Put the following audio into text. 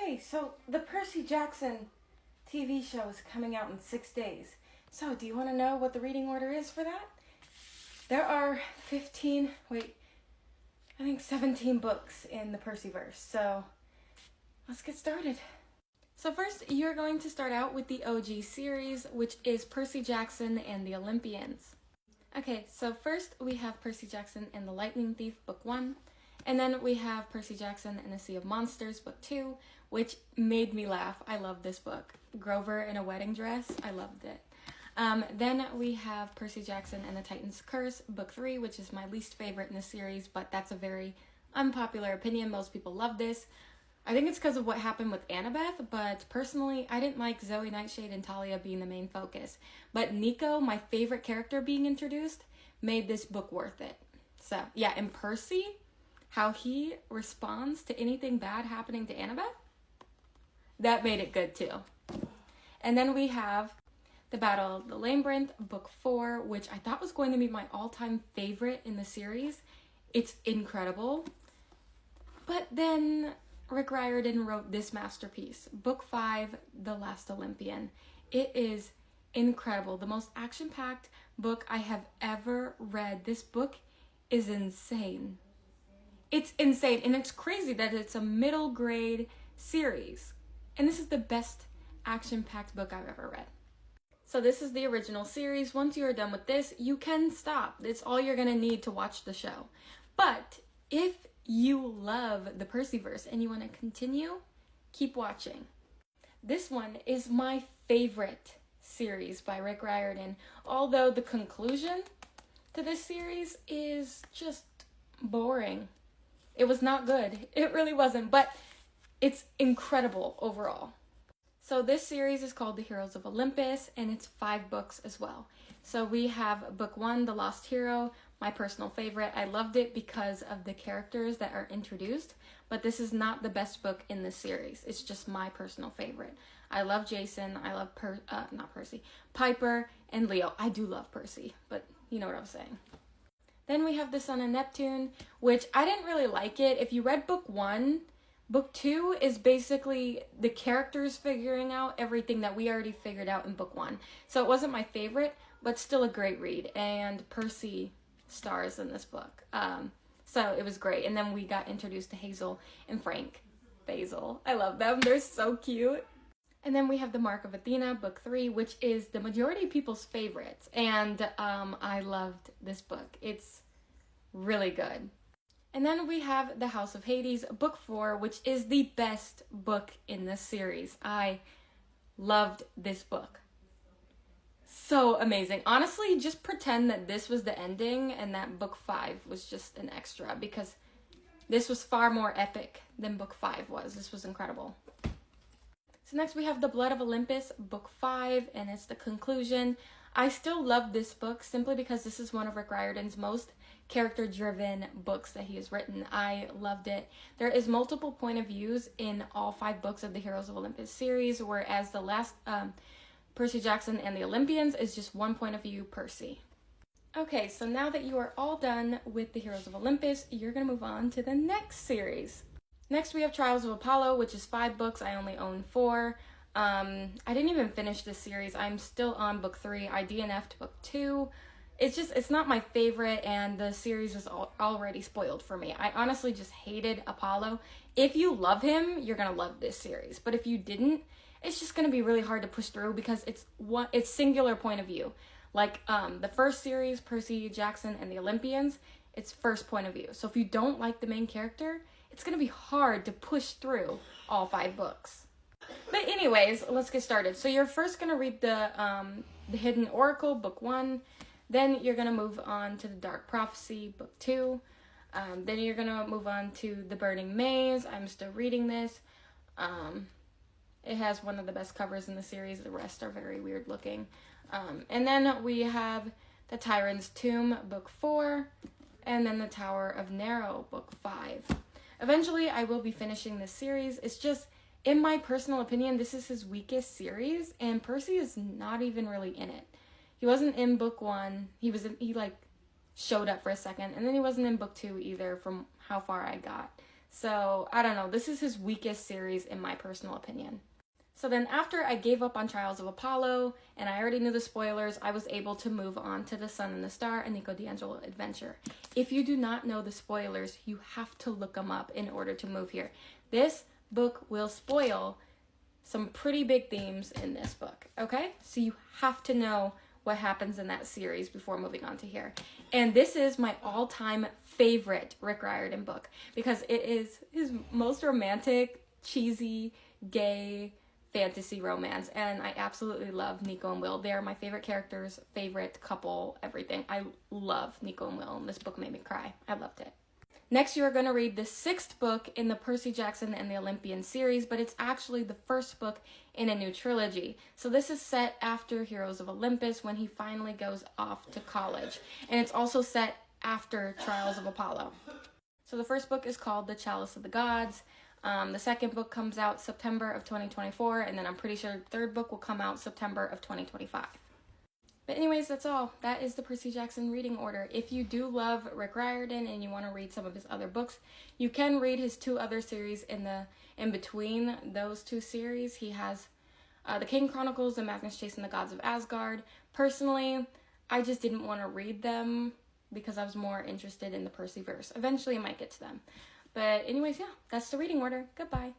Hey, so the Percy Jackson TV show is coming out in 6 days. So, do you want to know what the reading order is for that? There are 17 books in the Percyverse. So, let's get started. So first, you're going to start out with the OG series, which is Percy Jackson and the Olympians. Okay, so first we have Percy Jackson and the Lightning Thief, Book 1. And then we have Percy Jackson and the Sea of Monsters, Book 2, which made me laugh. I love this book. Grover in a wedding dress, I loved it. Then we have Percy Jackson and the Titan's Curse, Book 3, which is my least favorite in the series, but that's a very unpopular opinion. Most people love this. I think it's because of what happened with Annabeth, but personally, I didn't like Zoe Nightshade and Talia being the main focus. But Nico, my favorite character being introduced, made this book worth it. So, yeah, and Percy, how he responds to anything bad happening to Annabeth, that made it good too. And then we have The Battle of the Labyrinth, Book 4, which I thought was going to be my all-time favorite in the series. It's incredible. But then Rick Riordan wrote this masterpiece, Book 5, The Last Olympian. It is incredible. The most action-packed book I have ever read. This book is insane. It's insane, and it's crazy that it's a middle grade series. And this is the best action-packed book I've ever read. So this is the original series. Once you are done with this, you can stop. It's all you're gonna need to watch the show. But if you love the Percyverse and you want to continue, keep watching. This one is my favorite series by Rick Riordan, although the conclusion to this series is just boring. It was not good. It really wasn't, but it's incredible overall. So this series is called The Heroes of Olympus, and it's 5 books as well. So we have Book 1, The Lost Hero, my personal favorite. I loved it because of the characters that are introduced, but this is not the best book in the series. It's just my personal favorite. I love Jason. I love Piper, and Leo. I do love Percy, but you know what I'm saying. Then we have The Son of Neptune, which I didn't really like it. If you read Book 1, Book 2 is basically the characters figuring out everything that we already figured out in Book 1. So it wasn't my favorite, but still a great read. And Percy stars in this book. So it was great. And then we got introduced to Hazel and Frank Basil. I love them. They're so cute. And then we have The Mark of Athena, Book 3, which is the majority of people's favorites. And I loved this book. It's really good. And then we have The House of Hades, Book 4, which is the best book in this series. I loved this book. So amazing. Honestly, just pretend that this was the ending and that Book 5 was just an extra, because this was far more epic than Book 5 was. This was incredible. So next we have The Blood of Olympus, Book 5, and it's the conclusion. I still love this book simply because this is one of Rick Riordan's most character-driven books that he has written. I loved it. There is multiple point of views in all 5 books of the Heroes of Olympus series, whereas the last Percy Jackson and the Olympians is just one point of view, Percy. Okay, so now that you are all done with the Heroes of Olympus, you're going to move on to the next series. Next we have Trials of Apollo, which is 5 books. I only own 4. I didn't even finish this series. I'm still on Book 3. I DNF'd Book 2. It's not my favorite, and the series was already spoiled for me. I honestly just hated Apollo. If you love him, you're going to love this series. But if you didn't, it's just going to be really hard to push through because it's singular point of view. Like the first series, Percy Jackson and the Olympians, it's first point of view. So if you don't like the main character, it's going to be hard to push through all 5 books. But anyways, let's get started. So you're first going to read the Hidden Oracle, Book 1. Then you're going to move on to The Dark Prophecy, Book 2. Then you're going to move on to The Burning Maze. I'm still reading this. It has one of the best covers in the series. The rest are very weird looking. And then we have The Tyrant's Tomb, Book 4. And then The Tower of Nero, Book 5. Eventually, I will be finishing this series. It's just, in my personal opinion, this is his weakest series. And Percy is not even really in it. He wasn't in Book 1. He showed up for a second. And then he wasn't in Book 2 either from how far I got. So, I don't know. This is his weakest series in my personal opinion. So then after I gave up on Trials of Apollo and I already knew the spoilers, I was able to move on to The Sun and the Star and Nico D'Angelo Adventure. If you do not know the spoilers, you have to look them up in order to move here. This book will spoil some pretty big themes in this book, okay? So you have to know what happens in that series before moving on to here. And this is my all-time favorite Rick Riordan book because it is his most romantic, cheesy, gay fantasy romance, and I absolutely love Nico and Will. They are my favorite characters, favorite couple, everything. I love Nico and Will, and this book made me cry. I loved it. Next, you are going to read the 6th book in the Percy Jackson and the Olympian series, but it's actually the first book in a new trilogy. So this is set after Heroes of Olympus when he finally goes off to college, and it's also set after Trials of Apollo. So the first book is called The Chalice of the Gods. The second book comes out September of 2024, and then I'm pretty sure the third book will come out September of 2025. But anyways, that's all. That is the Percy Jackson reading order. If you do love Rick Riordan and you want to read some of his other books, you can read his 2 other series in between those 2 series. He has The King Chronicles and Magnus Chasing the Gods of Asgard. Personally, I just didn't want to read them because I was more interested in the Percyverse. Eventually I might get to them. But anyways, yeah, that's the reading order. Goodbye.